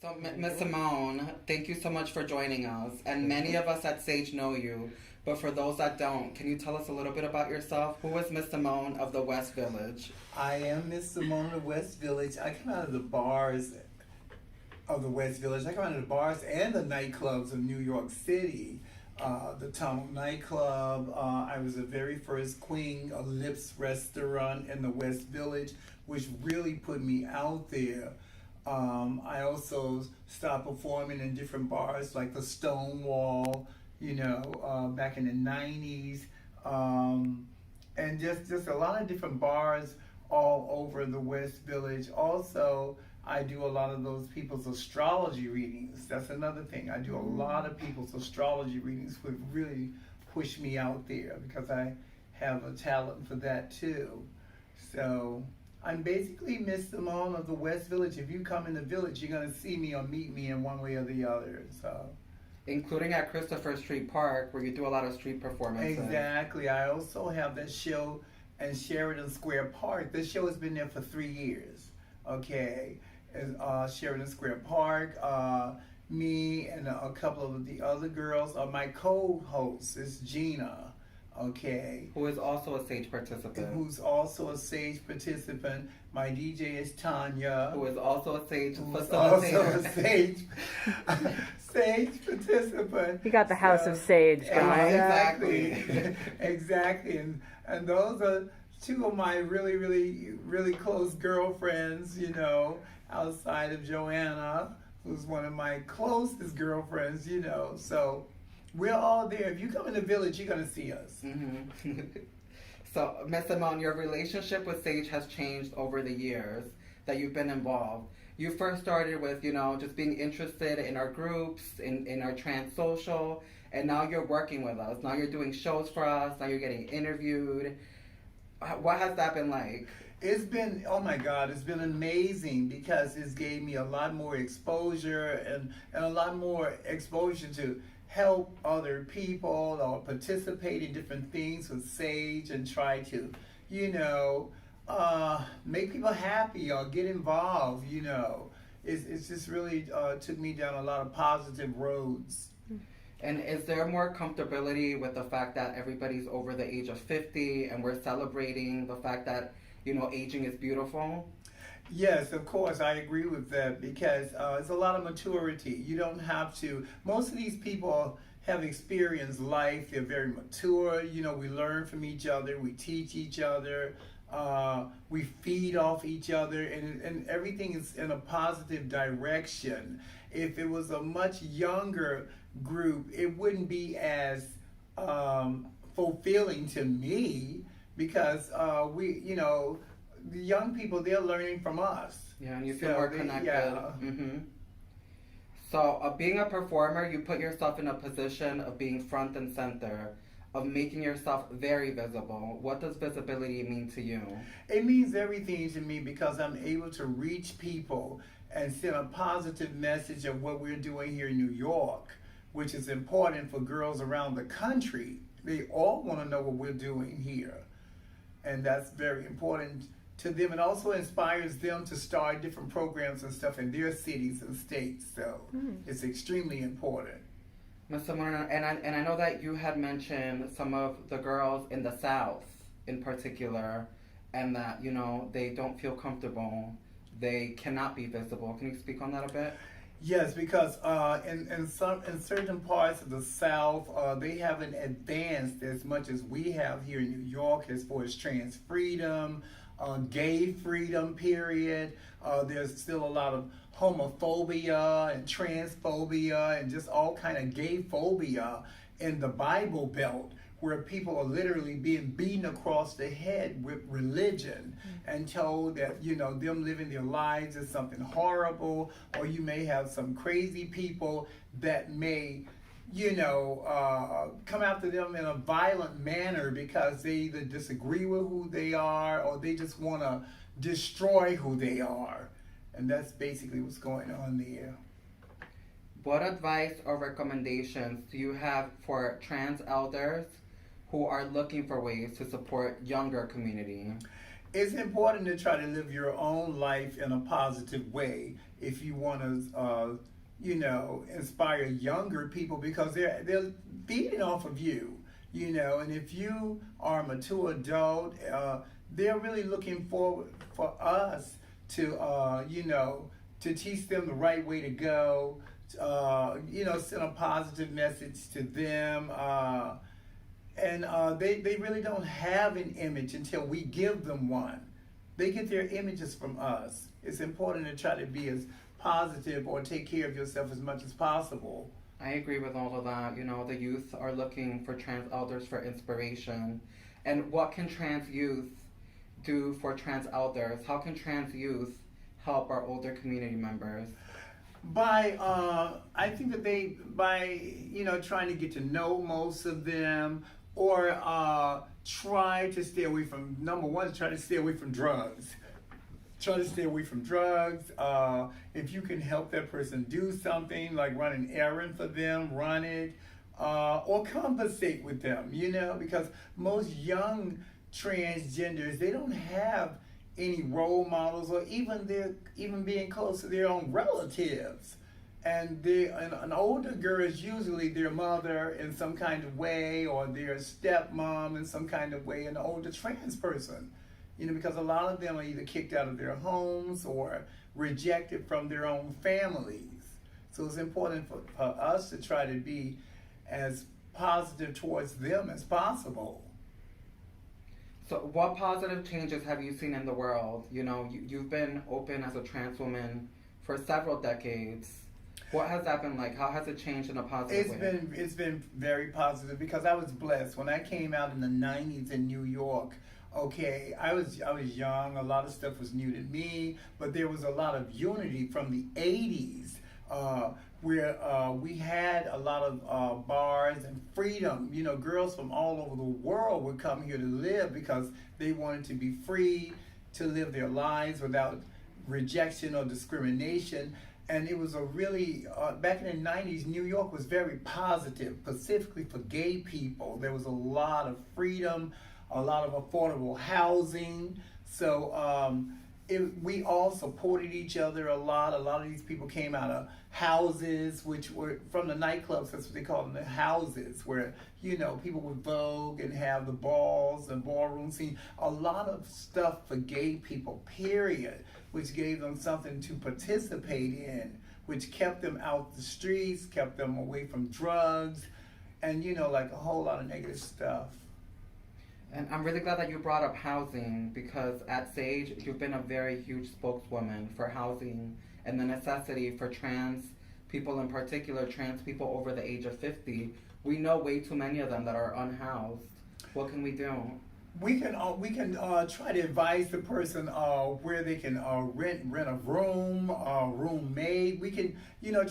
So, Ms. Simone, thank you so much for joining us. And many of us at Sage know you, but for those that don't, can you tell us a little bit about yourself? Who is Miss Simone of the West Village? I am Miss Simone of the West Village. I come out of the bars of the West Village. I come out of the bars and the nightclubs of New York City. The Tunnel nightclub. I was the very first queen of Lips restaurant in the West Village, which really put me out there. I also started performing in different bars like the Stonewall, back in the 90s. And just a lot of different bars all over the West Village. Also, I do a lot of those people's astrology readings. That's another thing. I do a lot of people's astrology readings, which really push me out there because I have a talent for that too. So I'm basically Miss Simone of the West Village. If you come in the village, you're gonna see me or meet me in one way or the other. So Including at Christopher Street Park, where you do a lot of street performances. exactly. I also have that show in Sheridan Square Park. This show has been there for 3 years. Okay, Sheridan Square Park. Me and a couple of the other girls. My co-host is Gina. Okay, Who is also a Sage participant. who's also a Sage participant. My DJ is Tanya, Who is also a Sage who's also a facilitator. Sage Sage participant. You got the House of Sage going. Exactly, exactly, and those are two of my really, really, really close girlfriends. Outside of Joanna, who's one of my closest girlfriends. So we're all there. If you come in the village, you're gonna see us. hmm So, Miss Simone, your relationship with Sage has changed over the years that you've been involved. You first started with, just being interested in our groups, in our trans social, and now you're working with us. Now you're doing shows for us. Now you're getting interviewed. What has that been like? It's been, oh my God, it's been amazing because it's gave me a lot more exposure and a lot more exposure to help other people or participate in different things with Sage and try to, make people happy or get involved. It's just really took me down a lot of positive roads. And is there more comfortability with the fact that everybody's over the age of 50 and we're celebrating the fact that, aging is beautiful? Yes, of course, I agree with that because it's a lot of maturity. You don't have to, most of these people have experienced life, they're very mature. We learn from each other, we teach each other, we feed off each other, and everything is in a positive direction. If it was a much younger group, it wouldn't be as fulfilling to me because the young people, they're learning from us. Yeah, and you feel So more they- connected. yeah. So, being a performer, you put yourself in a position of being front and center, of making yourself very visible. What does visibility mean to you? It means everything to me because I'm able to reach people and send a positive message of what we're doing here in New York, which is important for girls around the country. They all want to know what we're doing here. And that's very important to them. It also inspires them to start different programs and stuff in their cities and states. So it's extremely important. Ms. Simone, and I know that you had mentioned some of the girls in the South in particular, and that, they don't feel comfortable. They cannot be visible. Can you speak on that a bit? Yes, because in certain parts of the South, they haven't advanced as much as we have here in New York as far as trans freedom, gay freedom. Period. There's still a lot of homophobia and transphobia and just all kind of gay phobia in the Bible Belt, where people are literally being beaten across the head with religion and told that, them living their lives is something horrible, or you may have some crazy people that may, come after them in a violent manner because they either disagree with who they are or they just want to destroy who they are. And that's basically what's going on there. What advice or recommendations do you have for trans elders who are looking for ways to support younger community? It's important to try to live your own life in a positive way if you want to, inspire younger people, because they're feeding off of you, and if you are a mature adult, they're really looking forward for us to, to teach them the right way to go, send a positive message to them. And they really don't have an image until we give them one. They get their images from us. It's important to try to be as positive or take care of yourself as much as possible. I agree with all of that. The youth are looking for trans elders for inspiration. And what can trans youth do for trans elders? How can trans youth help our older community members? By trying to get to know most of them, or try to stay away from, number one, try to stay away from drugs. Try to stay away from drugs. If you can help that person do something, like run an errand for them, run it, or conversate with them, because most young transgenders, they don't have any role models, or even being close to their own relatives. And an older girl is usually their mother in some kind of way, or their stepmom in some kind of way, an older trans person. Because a lot of them are either kicked out of their homes or rejected from their own families. So it's important for us to try to be as positive towards them as possible. So what positive changes have you seen in the world? You've been open as a trans woman for several decades. What has that been like? How has it changed in a positive way? It's been very positive, because I was blessed. When I came out in the 90s in New York, okay, I was young, a lot of stuff was new to me, but there was a lot of unity from the 80s, where we had a lot of bars and freedom. Girls from all over the world would come here to live because they wanted to be free to live their lives without rejection or discrimination. And it was a really, back in the 90s, New York was very positive, specifically for gay people. There was a lot of freedom, a lot of affordable housing. So we all supported each other a lot. A lot of these people came out of houses, which were from the nightclubs. That's what they call them, the houses, where people would vogue and have the balls and ballroom scene. A lot of stuff for gay people, period, which gave them something to participate in, which kept them out the streets, kept them away from drugs, and like a whole lot of negative stuff. And I'm really glad that you brought up housing, because at Sage, you've been a very huge spokeswoman for housing and the necessity for trans people, in particular trans people over the age of 50. We know way too many of them that are unhoused. What can we do? We can try to advise the person where they can rent a room, roommate. We can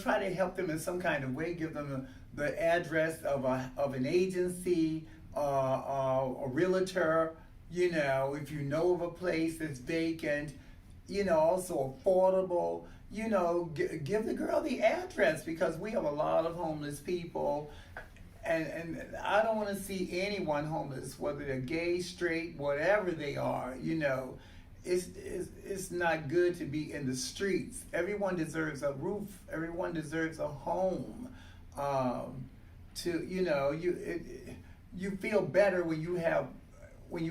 try to help them in some kind of way. Give them the address of an agency, a realtor. If you know of a place that's vacant, also affordable. Give the girl the address, because we have a lot of homeless people. And I don't want to see anyone homeless, whether they're gay, straight, whatever they are. It's not good to be in the streets. Everyone deserves a roof. Everyone deserves a home. You feel better when you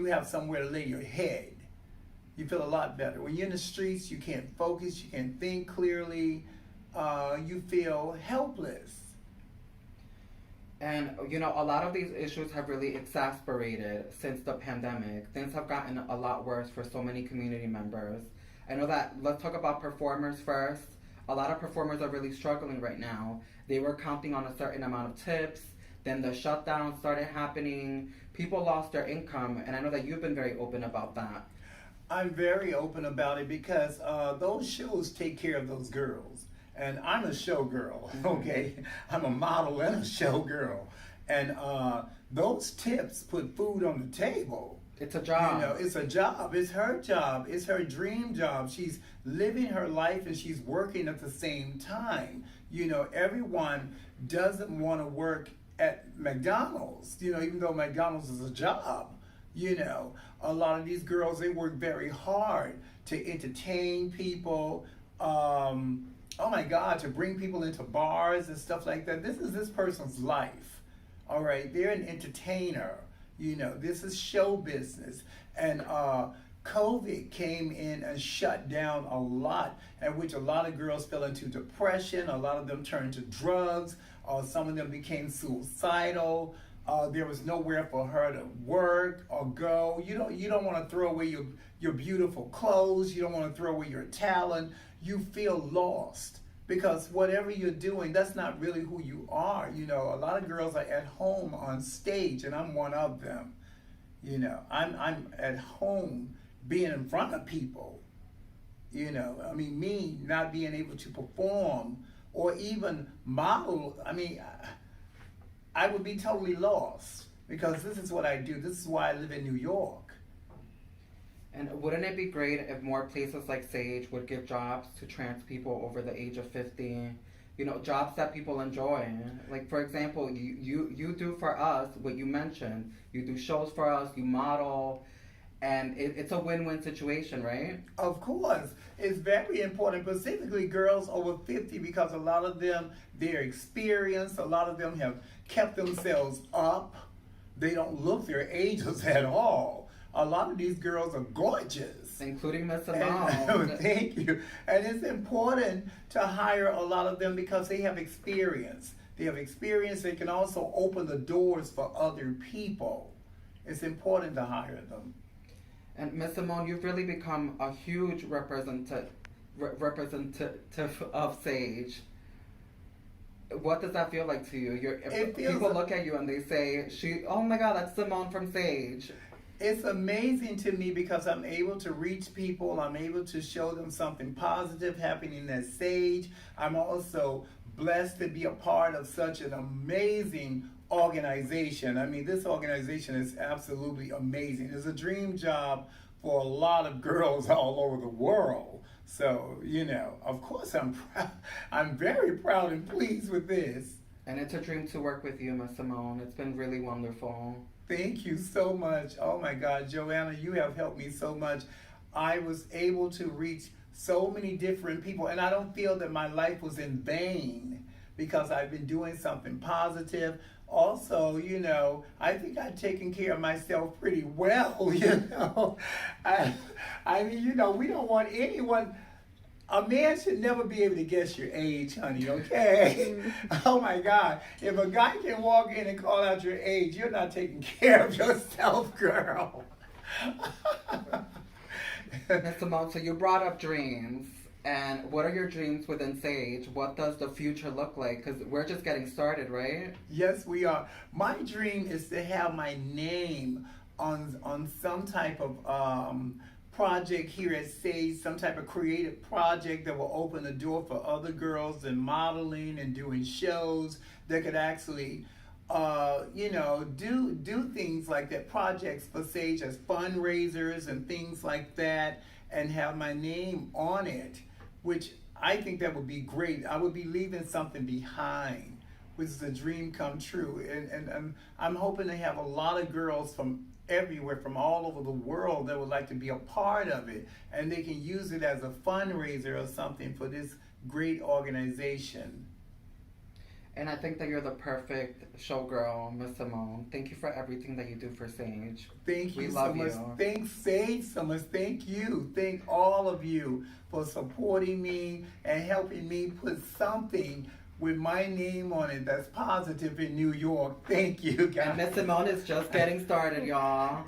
have somewhere to lay your head. You feel a lot better. When you're in the streets, you can't focus. You can't think clearly. You feel helpless. And, a lot of these issues have really exasperated since the pandemic. Things have gotten a lot worse for so many community members. I know that, let's talk about performers first. A lot of performers are really struggling right now. They were counting on a certain amount of tips. Then the shutdown started happening. People lost their income. And I know that you've been very open about that. I'm very open about it, because those shows take care of those girls. And I'm a showgirl, okay? I'm a model and a showgirl. And those tips put food on the table. It's a job. It's a job. It's her job. It's her dream job. She's living her life and she's working at the same time. Everyone doesn't want to work at McDonald's, even though McDonald's is a job. You know, a lot of these girls, they work very hard to entertain people. Oh my God, to bring people into bars and stuff like that. This is this person's life. All right, they're an entertainer. You know, this is show business. And COVID came in and shut down a lot, at which a lot of girls fell into depression. A lot of them turned to drugs. Some of them became suicidal. There was nowhere for her to work or go. You don't want to throw away your beautiful clothes. You don't want to throw away your talent. You feel lost because whatever you're doing, that's not really who you are. You know, a lot of girls are at home on stage, and I'm one of them. You know, I'm at home being in front of people. You know, I mean, me not being able to perform or even model. I mean, I would be totally lost because this is what I do. This is why I live in New York. And wouldn't it be great if more places like Sage would give jobs to trans people over the age of 50? You know, jobs that people enjoy. Like, for example, you do for us what you mentioned. You do shows for us, you model, and it's a win-win situation, right? Of course. It's very important, specifically girls over 50, because a lot of them, they're experienced, a lot of them have kept themselves up. They don't look their ages at all. A lot of these girls are gorgeous. Including Miss Simone. Thank you. And it's important to hire a lot of them because they have experience. They have experience. They can also open the doors for other people. It's important to hire them. And Miss Simone, you've really become a huge representative of Sage. What does that feel like to you? People look at you and they say, "Oh my God, that's Simone from Sage." It's amazing to me because I'm able to reach people. I'm able to show them something positive happening at Sage. I'm also blessed to be a part of such an amazing organization. I mean, this organization is absolutely amazing. It's a dream job for a lot of girls all over the world. So, you know, of course I'm proud. I'm very proud and pleased with this. And it's a dream to work with you, Miss Simone. It's been really wonderful. Thank you so much. Oh my God, Joanna, you have helped me so much. I was able to reach so many different people, and I don't feel that my life was in vain because I've been doing something positive. Also, you know, I think I've taken care of myself pretty well, you know. I mean, you know, we don't want anyone. A man should never be able to guess your age, honey, okay? Oh my God. If a guy can walk in and call out your age, you're not taking care of yourself, girl. Miss Simone, so you brought up dreams. And what are your dreams within Sage? What does the future look like? Because we're just getting started, right? Yes, we are. My dream is to have my name on some type of project here at Sage, some type of creative project that will open the door for other girls in modeling and doing shows that could actually, you know, do things like that, projects for Sage as fundraisers and things like that, and have my name on it, which I think that would be great. I would be leaving something behind, which is a dream come true. And I'm hoping to have a lot of girls from everywhere, from all over the world, that would like to be a part of it, and they can use it as a fundraiser or something for this great organization. And I think that you're the perfect showgirl, Miss Simone. Thank you for everything that you do for Sage. Thank you We so love much. you. Thanks, Sage, so much. Thank you. Thank all of you for supporting me and helping me put something with my name on it that's positive in New York. Thank you, guys. And Miss Simone is just getting started, y'all.